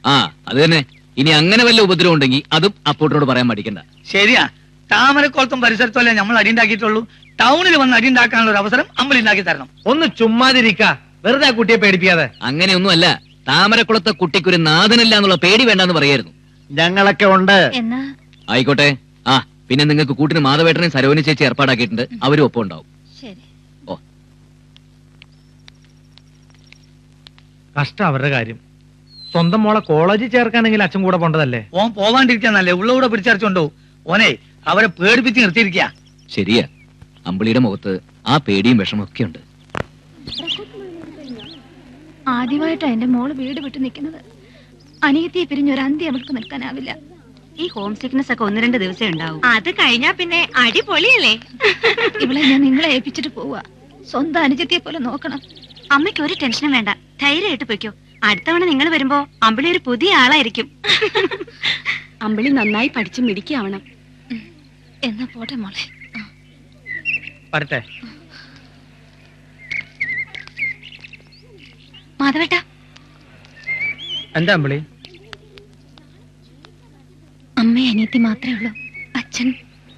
ആ അത് തന്നെ. ഇനി അങ്ങനെ വല്ല ഉപദ്രവം ഉണ്ടെങ്കിൽ അതും അപ്പൂട്ടനോട് പറയാൻ മടിക്കണ്ട. ശരിയാ, താമരക്കുളത്തും പരിസരത്തുമല്ലേ നമ്മൾ അടിയുണ്ടാക്കിയിട്ടുള്ളൂ. ടൗണിൽ വന്ന് അടിയുണ്ടാക്കാനുള്ള ഒരു അവസരം അമ്പലി ഉണ്ടാക്കി തരണം. ഒന്ന് ചുമ്മാതിരിക്ക, വെറുതെ ആ കുട്ടിയെ പേടിപ്പിക്കാതെ. അങ്ങനെയൊന്നും അല്ല, താമരക്കുളത്തെ കുട്ടിക്കൊരു നാഥനില്ല എന്നുള്ള പേടി വേണ്ടെന്ന് പറയായിരുന്നു. ഞങ്ങളൊക്കെ ഉണ്ട്. എന്നാ ആയിക്കോട്ടെ. ആ പിന്നെ നിങ്ങൾക്ക് കൂട്ടിന് മാധവേട്ടനെയും സരോനി ചേച്ചി ഏർപ്പാടാക്കിയിട്ടുണ്ട്. അവരും ഒപ്പം ഉണ്ടാവും. ശരി. ഓ, കഷ്ടം അവരുടെ കാര്യം. സ്വന്തം മോളെ കോളേജിൽ ചേർക്കാണെങ്കിൽ അച്ഛൻ കൂടെ പോണ്ടതല്ലേ? ഓൻ പോവാണ്ടിരിക്കാന്നല്ലേ ഉള്ള കൂടെ പിടിച്ചറിച്ചുണ്ടോ? ഓനെ അവരെ പേടിപ്പിച്ച് നിർത്തിയിരിക്കുക. ശരിയാ, അമ്പിളിയുടെ മുഖത്ത് ആ പേടിയും വിഷമൊക്കെ ഉണ്ട്. ആദ്യമായിട്ടാ എന്റെ മോള് വീട് വിട്ട് നിൽക്കുന്നത്. അനിയത്തിയെ പിരിഞ്ഞൊരു അന്തി അവൾക്ക് നിൽക്കാനാവില്ല. ഈ ഹോം സിക്നസ് ഒക്കെ 1-2 ദിവസം ഉണ്ടാവും. അത് കഴിഞ്ഞാ പിന്നെ അടിപൊളിയല്ലേ. ഇവളെ ഞാൻ നിങ്ങളെ ഏൽപ്പിച്ചിട്ട് പോവാ. സ്വന്തം അനുജത്തിയെ പോലെ നോക്കണം. അമ്മയ്ക്ക് ഒരു ടെൻഷനും വേണ്ട, ധൈര്യമായിട്ട് പൊയ്ക്കോ. അടുത്തവണ നിങ്ങൾ വരുമ്പോ അമ്പിളി ഒരു പുതിയ ആളായിരിക്കും. അമ്പിളി നന്നായി പഠിച്ച് മിടിക്കാവണം. എന്നാ പോട്ടെ മോളെ. വരട്ടെ. മാധവേട്ട, എന്താ അമ്പിളി? അമ്മയും അനിയത്തി മാത്രമേ ഉള്ളൂ. അച്ഛൻ?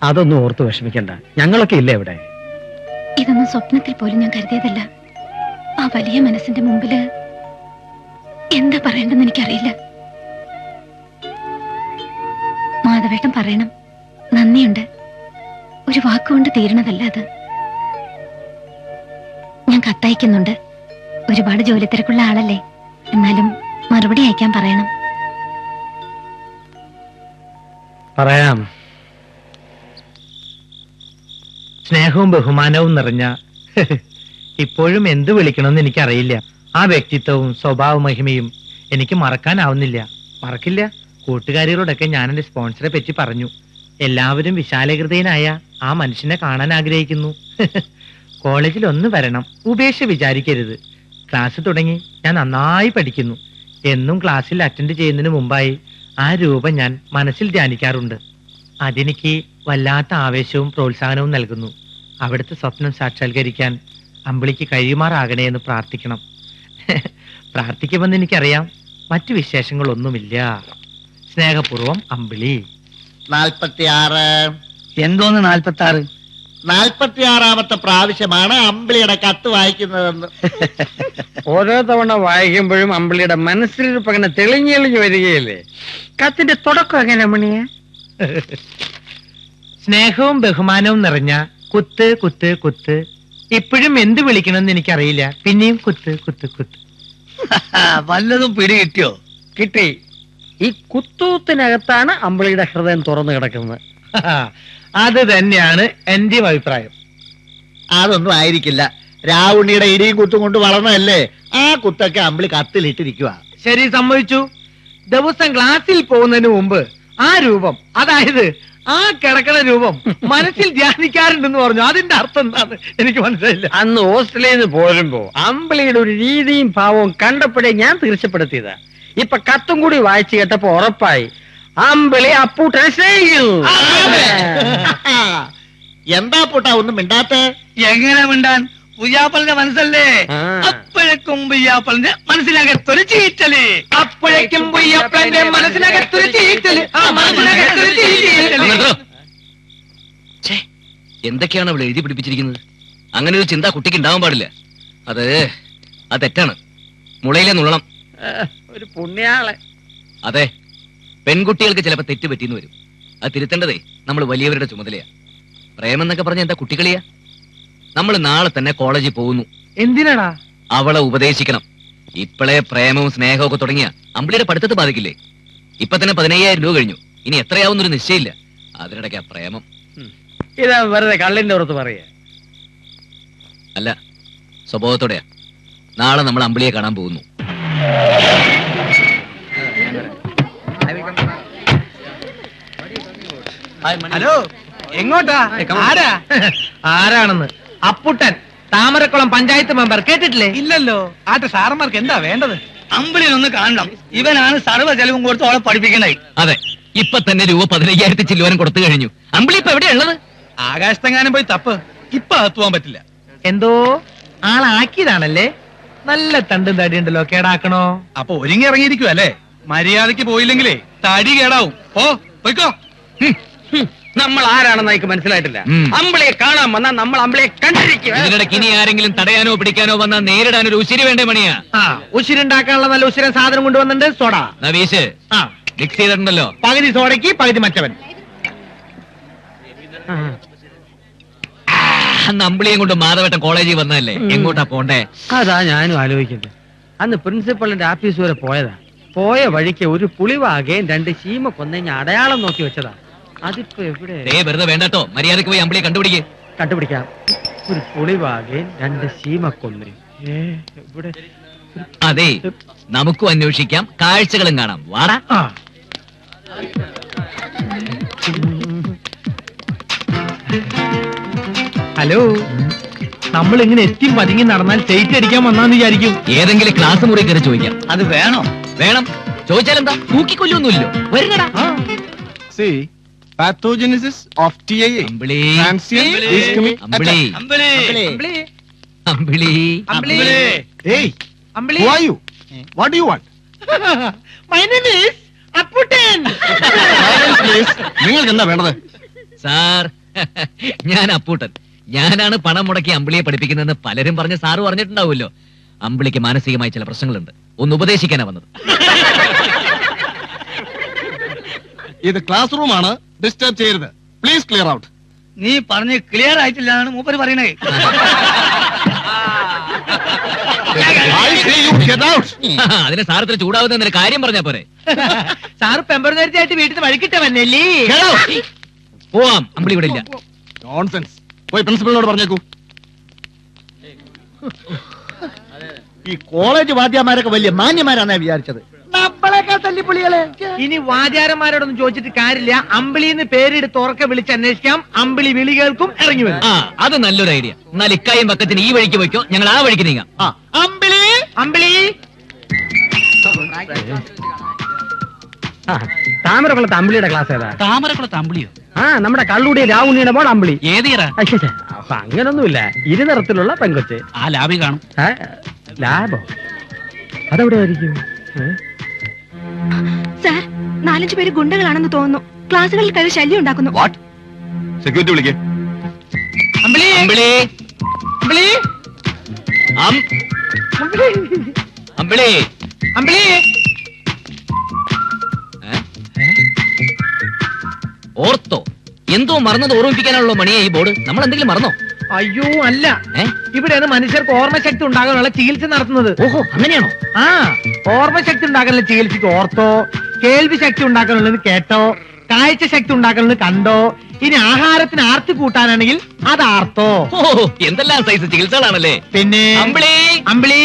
അതൊന്നും ഓർത്ത് വിഷമിക്കണ്ട, ഞങ്ങളൊക്കെ ഇല്ലേ ഇവിടെ. ഇതൊന്നും സ്വപ്നത്തിൽ പോലും ഞാൻ കരുതിയതല്ല. ആ വലിയ മനസ്സിന്റെ മുമ്പില് എന്താ പറയേണ്ടെന്ന് എനിക്കറിയില്ല. മാധവേട്ടൻ പറയണം, നന്ദിയുണ്ട്. ഒരു വാക്കുകൊണ്ട് തീരണതല്ല അത്. ഞാൻ കത്തയക്കുന്നുണ്ട്. ഒരുപാട് ജോലി തിരക്കുള്ള ആളല്ലേ, എന്നാലും മറുപടി അയക്കാൻ പറയണം. പറയാം. സ്നേഹവും ബഹുമാനവും നിറഞ്ഞ ഇപ്പോഴും എന്ത് വിളിക്കണമെന്ന് എനിക്കറിയില്ല. ആ വ്യക്തിത്വവും സ്വഭാവ മഹിമയും എനിക്ക് മറക്കാനാവുന്നില്ല. മറക്കില്ല. കൂട്ടുകാരികളോടൊക്കെ ഞാൻ എന്റെ സ്പോൺസറെ പറ്റി പറഞ്ഞു. എല്ലാവരും വിശാലഹൃദയനായ ആ മനുഷ്യനെ കാണാൻ ആഗ്രഹിക്കുന്നു. കോളേജിൽ ഒന്ന് വരണം, ഉപേക്ഷ വിചാരിക്കരുത്. ക്ലാസ് തുടങ്ങി. ഞാൻ നന്നായി പഠിക്കുന്നു. എന്നും ക്ലാസ്സിൽ അറ്റൻഡ് ചെയ്യുന്നതിന് മുമ്പായി ആ രൂപം ഞാൻ മനസ്സിൽ ധ്യാനിക്കാറുണ്ട്. അതെനിക്ക് വല്ലാത്ത ആവേശവും പ്രോത്സാഹനവും നൽകുന്നു. അവിടുത്തെ സ്വപ്നം സാക്ഷാത്കരിക്കാൻ അമ്പിളിക്ക് കഴിയുമാറാകണേ എന്ന് പ്രാർത്ഥിക്കണം. പ്രാർത്ഥിക്കുമെന്ന് എനിക്കറിയാം. മറ്റു വിശേഷങ്ങളൊന്നുമില്ല. സ്നേഹപൂർവം അമ്പിളി. 46. എന്തോന്ന് 46? 46ാമത്തെ പ്രാവശ്യമാണ് അമ്പിളിയുടെ കത്ത് വായിക്കുന്നതെന്ന്. ഓരോ തവണ വായിക്കുമ്പോഴും അമ്പിളിയുടെ മനസ്സിലിരിപ്പ് അങ്ങനെ തെളിഞ്ഞെളിഞ്ഞു വരികയല്ലേ. കത്തിന്റെ തുടക്കം എങ്ങനെ മണിയെ? സ്നേഹവും ബഹുമാനവും നിറഞ്ഞ കുത്ത് കുത്ത് കുത്ത്. ഇപ്പോഴും എന്ത് വിളിക്കണമെന്ന് എനിക്കറിയില്ല. പിന്നെയും കുത്ത് കുത്ത് കുത്ത്. വല്ലതും പിടി കിട്ടിയോ? കിട്ടി. ഈ കുത്തൂത്തിനകത്താണ് അമ്പിളിയുടെ ഹൃദയം തുറന്നു കിടക്കുന്നത്. അത് തന്നെയാണ് എന്റെയും അഭിപ്രായം. അതൊന്നും ആയിരിക്കില്ല. രാവുണ്ണിയുടെ ഇടിയും കുത്തും കൊണ്ട് വളർന്നതല്ലേ. ആ കുത്തൊക്കെ അമ്പിളി കത്തിലിട്ടിരിക്കുക. ശരി, സമ്മതിച്ചു. ദിവസം ക്ലാസ്സിൽ പോകുന്നതിന് മുമ്പ് ആ രൂപം, അതായത് ആ കിടക്കണ രൂപം മനസ്സിൽ ധ്യാനിക്കാറുണ്ടെന്ന് പറഞ്ഞു. അതിന്റെ അർത്ഥം എന്താണ് എനിക്ക് മനസ്സിലായില്ല. അന്ന് ഹോസ്റ്റലിൽ നിന്ന് പോരുമ്പോ അമ്പിളിയുടെ ഒരു രീതിയും ഭാവവും കണ്ടപ്പോഴേ ഞാൻ തീർച്ചപ്പെടുത്തിയതാ. ഇപ്പൊ കത്തും കൂടി വായിച്ചു കേട്ടപ്പോ ഉറപ്പായി അമ്പിളി അപ്പൂട്ടനെ സ്നേഹിക്കുന്നു. എന്താ പൂട്ടാ ഒന്നും മിണ്ടാത്ത? എങ്ങനെ മിണ്ടാൻ? പുയ്യാപ്പളിന്റെ മനസ്സല്ലേ. അപ്പോഴേക്കും പുയ്യാപ്പളിന്റെ മനസ്സിനകത്തൊരു ചീറ്റല്. അപ്പോഴേക്കും പുയ്യാപ്പളന്റെ മനസ്സിനകത്തൊരു ചീറ്റല്. എന്തൊക്കെയാണ് അവൾ എഴുതി പിടിപ്പിച്ചിരിക്കുന്നത്? അങ്ങനെ ഒരു ചിന്ത കുട്ടിക്ക് ഉണ്ടാവാൻ പാടില്ല. അത് തെറ്റാണ്. മുളയിലെ നുള്ളണം. ഒരു പുണ്യാളെ. അതെ, പെൺകുട്ടികൾക്ക് ചിലപ്പോ തെറ്റ് പറ്റിയെന്ന് വരും. അത് തിരുത്തേണ്ടതേ നമ്മൾ വലിയവരുടെ ചുമതലയാ. പ്രേമെന്നൊക്കെ പറഞ്ഞ എന്താ കുട്ടികളിയാ? നമ്മൾ നാളെ തന്നെ കോളേജിൽ പോകുന്നു. എന്തിനാടാ? അവളെ ഉപദേശിക്കണം. ഇപ്പോഴേ പ്രേമവും സ്നേഹവും ഒക്കെ തുടങ്ങിയ അമ്പിളിയുടെ പഠിത്തത്തെ ബാധിക്കില്ലേ? ഇപ്പൊ തന്നെ 15,000 രൂപ കഴിഞ്ഞു. ഇനി എത്രയാവുന്നൊരു നിശ്ചയില്ല. അതിനിടയ്ക്ക് ആ പ്രേമം. ഇതാ വെറുതെ കള്ളിന്റെ പുറത്ത് പറയാ. അല്ല, സ്വഭാവത്തോടെയാ. നാളെ നമ്മൾ അമ്പിളിയെ കാണാൻ പോകുന്നു. ഹലോ, എങ്ങോട്ടാ? ആരാണെന്ന്? അപ്പുട്ടൻ, താമരക്കുളം പഞ്ചായത്ത് മെമ്പർ. കേട്ടിട്ടില്ലേ? ഇല്ലല്ലോ. ആട്ടെ, സാറന്മാർക്ക് എന്താ വേണ്ടത്? അമ്പിളിനൊന്ന് കാണണം. ഇവനാണ് സർവ്വ ചെലവും കൊടുത്ത് അവളെ പഠിപ്പിക്കണേ. അതെ, ഇപ്പൊ തന്നെ രൂപ 15,000 ചില്ലുവാനും കൊടുത്തു കഴിഞ്ഞു. അമ്പിളി ഇപ്പൊ എവിടെയുള്ളത്? ആകാശത്തെങ്ങാനും പോയി തപ്പ്. ഇപ്പൊ അകത്തുവാൻ പറ്റില്ല. എന്തോ ആളാക്കിയതാണല്ലേ. നല്ല തണ്ടും തടിയുണ്ടല്ലോ. കേടാക്കണോ? അപ്പൊ ഒരുങ്ങി ഇറങ്ങിയിരിക്കും അല്ലേ? മര്യാദക്ക് പോയില്ലെങ്കിലേ തടി കേടാവും. പോയിക്കോ. നമ്മൾ ആരാണെന്ന് എനിക്ക് മനസ്സിലായിട്ടില്ല. അമ്പിളിയെ കാണാൻ വന്നാൽ നമ്മൾ അമ്പിളിയെ കണ്ടിരിക്കും. ഇതിനിടയ്ക്ക് ഇനി ആരെങ്കിലും തടയാനോ പിടിക്കാനോ വന്നാൽ നേരിടാൻ ഒരു ഉശിരി വേണ്ടേ മണിയാ? ഉശിരുണ്ടാക്കാനുള്ള നല്ല ഉശിരൻ സാധനം കൊണ്ടുവന്നിട്ടുണ്ട്. സോഡ നവീഷ് മിക്സ് ചെയ്തിട്ടുണ്ടല്ലോ. പകുതി സോഡയ്ക്ക് പകുതി മറ്റവൻ. അന്ന് അമ്പിളിയും കൊണ്ട് മാധവട്ടം കോളേജിൽ വന്നതല്ലേ. എങ്ങോട്ടാ പോണ്ടേ? അതാ ഞാനും ആലോചിക്കുന്നത്. അന്ന് പ്രിൻസിപ്പളിന്റെ ആഫീസ് വരെ പോയതാ. പോയ വഴിക്ക് ഒരു പുളിവാകയും 2 ശീമ കൊന്നഞ്ഞ അടയാളം നോക്കി വെച്ചതാ. അതിപ്പോ എവിടെ? വെറുതെ വേണ്ടട്ടോ. മര്യാദക്ക് പോയി അമ്പിളിയെ കണ്ടുപിടിക്കാം. ഒരു പുളിവാകയും 2 ശീമ കൊന്ന. ഇവിടെ അതെ, നമുക്കും അന്വേഷിക്കാം, കാഴ്ചകളും കാണാം. വാടാ. ഹലോ, നമ്മൾ ഇങ്ങനെ എത്തി പതുങ്ങി നടന്നാൽ ചേച്ചി അടിക്കാൻ വന്നാന്ന് വിചാരിക്കും. ഏതെങ്കിലും ക്ലാസ് മുറി കയറി ചോദിക്കാം. അത് വേണോ? വേണം. ചോദിച്ചാലെന്താ? തൂക്കിക്കൊല്ലൊന്നുമില്ലോ. വരുന്നടാ. See, pathogenesis of TIA. Ambili. Transient ischemic Ambili. attack. Ambili. Hey, who are you? What do you want? My name is Apputtan. Silence, please. നിങ്ങൾക്ക് എന്താ വേണ്ടത്? സാർ, ഞാൻ അപ്പൂട്ടൻ. ഞാനാണ് പണം മുടക്കി അമ്പിളിയെ പഠിപ്പിക്കുന്നതെന്ന് പലരും പറഞ്ഞ് സാറ് പറഞ്ഞിട്ടുണ്ടാവുമല്ലോ. അമ്പിളിക്ക് മാനസികമായി ചില പ്രശ്നങ്ങളുണ്ട്. ഒന്ന് ഉപദേശിക്കാനാ വന്നത്. ഇത് ക്ലാസ് റൂം ആണ്. ഡിസ്റ്റർബ് ചെയ്യരുത്. Please clear out. നീ പറഞ്ഞ് ക്ലിയർ ആയിട്ടില്ല എന്നാണ് മൂപ്പര് പറയണേ. I say you get out. അതിന് സാർ ഇത്ര ചൂടാവുന്ന കാര്യം പറഞ്ഞാ പോരെ? സാറ് പെമ്പറുന്നേരത്തായിട്ട് വീട്ടിൽ നിന്ന് വഴിക്കിട്ടവന്നല്ലേ. പോവാം. അമ്പിളി ഇവിടെ ഇല്ല. നോൺസെൻസ്. പോയി പ്രിൻസിപ്പലിനോട് പറഞ്ഞേക്കൂ. ഈ കോളേജ് വാദ്യമാരൊക്കെ വലിയ മാന്യമാരാണ് വിചാരിച്ചത്. നമ്മളെക്കാൾ തല്ലിപ്പൊളികളെ. ഇനി വാദ്യാരന്മാരോടൊന്നും ചോദിച്ചിട്ട് കാര്യമില്ല. അമ്പിളിന്ന് പേരെടുത്ത് ഉറക്കെ വിളിച്ച് അന്വേഷിക്കാം. അമ്പിളി വിളി കേൾക്കും, ഇറങ്ങി വരും. അത് നല്ലൊരു ഐഡിയ. എന്നാൽ ഇക്കായും പക്കത്തിന് ഈ വഴിക്ക് പോയിക്കോ, ഞങ്ങൾ ആ വഴിക്ക് നീങ്ങാം. അമ്പിളി അമ്പിളി താമരക്കുളത്ത് അമ്പിളിയുടെ ക്ലാസ് ഏതാ? താമരക്കുളത്ത് അമ്പിളിയോ? ആ, നമ്മുടെ കള്ളുടി രാവുണ്ണിയുടെ മോൾ അമ്പിളി. ഏതീറ? അപ്പൊ അങ്ങനൊന്നുമില്ല, ഇരുനിറത്തിലുള്ള പെങ്കൊച്ച്. ആ ലാബി കാണും. ലാബോ? അതെവിടെ ആയിരിക്കും? സാർ 4-5 പേര് ഗുണ്ടകളാണെന്ന് തോന്നുന്നു. ക്ലാസ്സുകളിൽ കയറി ശല്യം ഉണ്ടാക്കുന്നു. സെക്യൂരിറ്റി വിളിക്കേ. അമ്പിളി അമ്പിളി അമ്പിളി അമ്പിളി അമ്പിളി ഓർത്തോ? എന്തോ മറന്നത് ഓർമ്മിപ്പിക്കാനുള്ള മണിയെ ഈ ബോർഡ്. നമ്മൾ എന്തെങ്കിലും മറന്നോ? അയ്യോ അല്ല, ഇവിടെയാണ് മനുഷ്യർക്ക് ഓർമ്മശക്തി ഉണ്ടാകാനുള്ള ചികിത്സ നടത്തുന്നത്. ഓഹോ, അങ്ങനെയാണോ? ആ, ഓർമ്മശക്തി ഉണ്ടാക്കാനുള്ള ചികിത്സയ്ക്ക് ഓർത്തോ, കേൾവി ശക്തി ഉണ്ടാക്കാനുള്ളത് കേട്ടോ, കാഴ്ച ശക്തി ഉണ്ടാക്കാനുള്ളത് കണ്ടോ, ഇനി ആഹാരത്തിന് ആർത്തി കൂട്ടാനാണെങ്കിൽ അത് ആർത്തോ. ഓ, എന്തെല്ലാം സൈസ് ചികിത്സകളാണല്ലേ. പിന്നെ അമ്പിളി അമ്പിളി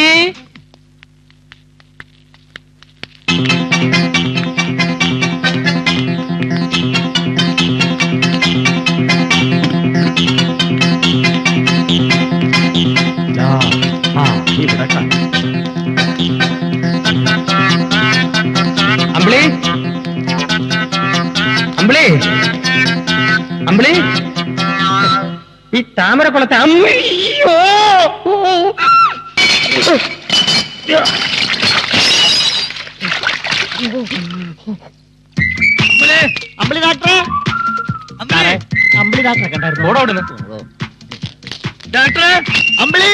അമ്പിളി അമ്പിളി അമ്പിളി, ഈ താമരക്കുളത്തെ അമ്മയോ അമ്പിളി ഡാക്ടറെ, അമ്പിളി ഡാക്ടറെ കണ്ടായിരുന്നു. ഡോക്ടറെ, അമ്പിളി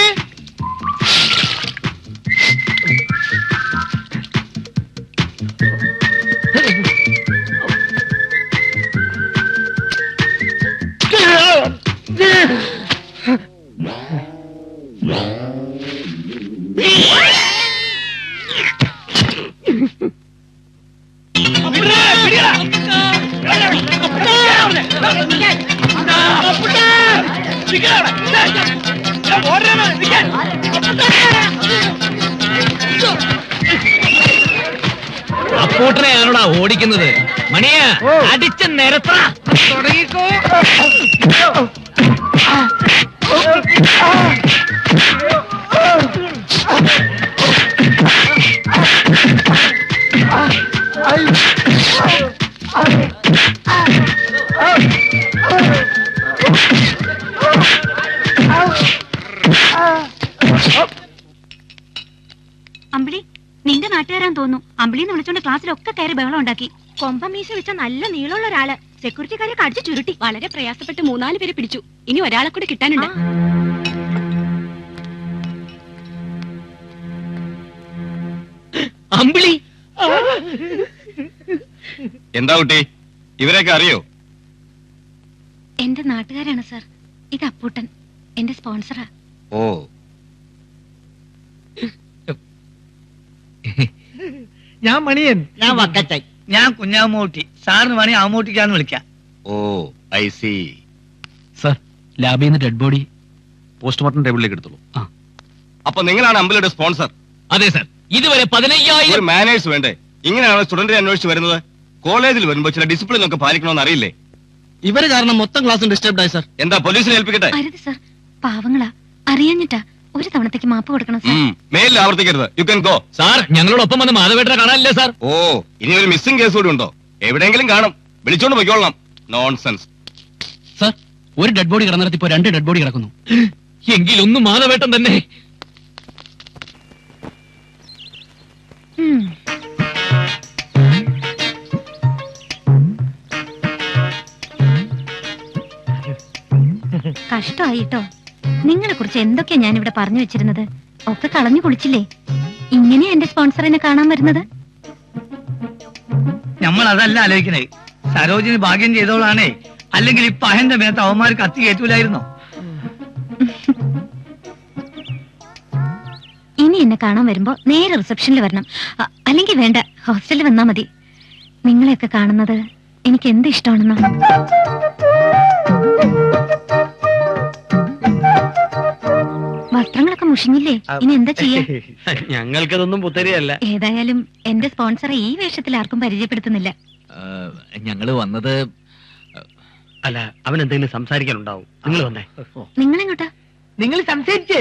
അപ്പൂട്ടനെയാണോടാ ഓടിക്കുന്നത്? മണിയ അടിച്ച് നിരത്ര തുടങ്ങിക്കോ. അമ്പിളി, നിന്റെ നാട്ടുകാരാൻ തോന്നുന്നു. അമ്പിളിന്ന് വിളിച്ചോണ്ട് ക്ലാസ്സിലൊക്കെ കയറി ബഹളം ഉണ്ടാക്കി. കൊമ്പമീശ വെച്ച നല്ല നീളമുള്ള ഒരാള് സെക്യൂരിറ്റിക്കാരെ കടിച്ചു ചുരുട്ടി. വളരെ പ്രയാസപ്പെട്ട് 3-4 പേരെ പിടിച്ചു. ഇനി ഒരാളെ കൂടി കിട്ടാനുണ്ട്. അമ്പിളി എന്താ കുട്ടി, ഇവരെയൊക്കെ അറിയോ? എന്റെ നാട്ടുകാരാണ് സർ. ഇത് അപ്പൂട്ടൻ, എന്റെ സ്പോൺസറാ. ഓ, ഞാൻ മണിയൻ. ഞാൻ വക്കച്ചായി. ഞാൻ കുഞ്ഞാമൂട്ടി. സാറിന് വേണേ ആമൂട്ടിക്കാന്ന് വിളിക്കാം. ഓ, ഐ സി. സർ, ലാബിൽ നിന്ന് ഡെഡ് ബോഡി പോസ്റ്റ്മോർട്ടം ടേബിളിലേക്ക് എടുത്തോളൂ. അപ്പൊ നിങ്ങളാണ് അമ്പിളിയുടെ സ്പോൺസർ? അതെ സർ. ഇതുവരെ 15,000 ഒരു മാനേഴ്സ് വേണ്ടേ? ഇങ്ങനെയാണ് സ്റ്റുഡന്റിനെ അന്വേഷിച്ച് വരുന്നത്. കോളേജിൽ വരുമ്പോ ചില ഡിസിപ്ലിൻ ഒക്കെ പാലിക്കണമെന്ന് അറിയില്ലേ? ഇവര് കാരണം മൊത്തം ക്ലാസ് ഡിസ്റ്റർബ് ആയി സർ. എന്താ പോലീസിനെ ഏൽപ്പിക്കട്ടെ? അരുത് സർ, പാവങ്ങളാ, അറിയാഞ്ഞിട്ടാ. ഒരു തവണത്തേക്ക് മാപ്പ് കൊടുക്കണം സർ. മേലിൽ ആവർത്തിക്കരുത്. You can go. സാർ, ഞങ്ങളോടൊപ്പം വന്ന് മാധവേട്ടനെ കാണാനില്ലേ സാർ? ഓ, ഇനി ഒരു മിസ്സിംഗ് കേസ് കൂടി ഉണ്ടോ? എവിടെയെങ്കിലും കാണും. വിളിച്ചോണ്ട് പോയിക്കോളണം. നോൺസെൻസ്. സർ, ഒരു ഡെഡ് ബോഡി കിടന്നിടത്ത് ഇപ്പോ 2 ഡെഡ് ബോഡി കിടക്കുന്നു. എങ്കിലൊന്നും മാധവേട്ടൻ തന്നെ. കഷ്ടമായിട്ടോ. നിങ്ങളെ കുറിച്ച് എന്തൊക്കെയാ ഞാൻ ഇവിടെ പറഞ്ഞു വെച്ചിരുന്നത്? ഒക്കെ കളഞ്ഞു കുളിച്ചില്ലേ? ഇങ്ങനെയാ എന്റെ സ്പോൺസറിനെ കാണാൻ വരുന്നത്? നമ്മൾ അതല്ല ആലോചിക്കണേ. സരോജിനി ഭാഗ്യം ചെയ്തോളാണേ. അല്ലെങ്കിൽ ഇപ്പൊ അഹന്റെ മേത്ത് അവന്മാർ കത്തി കയറ്റൂലായിരുന്നോ? ഇനി എന്നെ കാണാൻ വരുമ്പോ നേരെ റിസപ്ഷനിൽ വരണം. അല്ലെങ്കിൽ വേണ്ട, ഹോസ്റ്റലിൽ വന്നാ മതി. നിങ്ങളെയൊക്കെ കാണുന്നത് എനിക്ക് എന്ത് ഇഷ്ടമാണെന്നോ. വസ്ത്രങ്ങളൊക്കെ മുഷിഞ്ഞില്ലേ? ഇനി എന്താ ചെയ്യാ? ഞങ്ങൾക്കതൊന്നും പുത്തരിയല്ല. ഏതായാലും എന്റെ സ്പോൺസറെ ഈ വേഷത്തിൽ ആർക്കും പരിചയപ്പെടുത്തുന്നില്ല. ഞങ്ങള് വന്നത് അല്ല, അവൻ എന്തെങ്കിലും സംസാരിക്കാനുണ്ടാവും. നിങ്ങൾ വന്നേ. നിങ്ങളെങ്ങോട്ടാ? നിങ്ങൾ സംസാരിച്ചേ?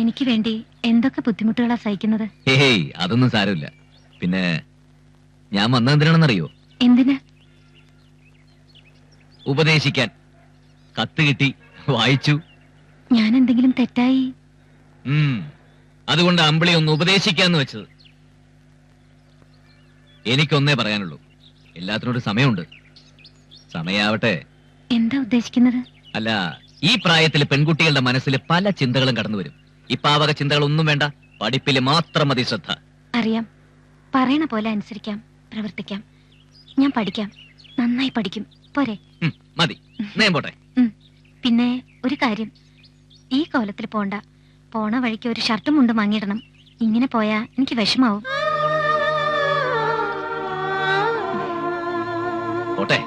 എനിക്ക് വേണ്ടി എന്തൊക്കെ ബുദ്ധിമുട്ടുകളാ സഹിക്കുന്നത്. ഹേയ് അതൊന്നും സാരമില്ല. പിന്നെ ഞാൻ വന്നതെന്തിനാണെന്നറിയോ? എന്തിന്? ഉപദേശിക്കാൻ. കത്ത് കിട്ടി, വായിച്ചു. ഞാൻ എന്തെങ്കിലും തെറ്റായി? അതുകൊണ്ട് അമ്പിളി ഒന്ന് ഉപദേശിക്കാന്ന് വെച്ചത്. എനിക്കൊന്നേ പറയാനുള്ളൂ, എല്ലാത്തിനൊരു സമയമുണ്ട്. സമയാവട്ടെ. എന്താ ഉദ്ദേശിക്കുന്നത്? അല്ല, ഈ പ്രായത്തിൽ പെൺകുട്ടികളുടെ മനസ്സിൽ പല ചിന്തകളും കടന്നു വരും. ഈ പാവക ചിന്തകളൊന്നും വേണ്ട, പഠിപ്പിൽ മാത്രം മതി ശ്രദ്ധ. അറിയാം. പറയണ പോലെ അനുസരിക്കാം, പ്രവർത്തിക്കാം. ഞാൻ പഠിക്കാം, നന്നായി പഠിക്കും. പോരെ? മതി, ഞാൻ പോട്ടെ. പിന്നെ ഒരു കാര്യം, ഈ കോലത്തിൽ പോണ്ട. പോണ വഴിക്ക് ഒരു ഷർട്ടും മുണ്ടും വാങ്ങിയിടണം. ഇങ്ങനെ പോയാ എനിക്ക് വിഷമാവും. പോട്ടെ.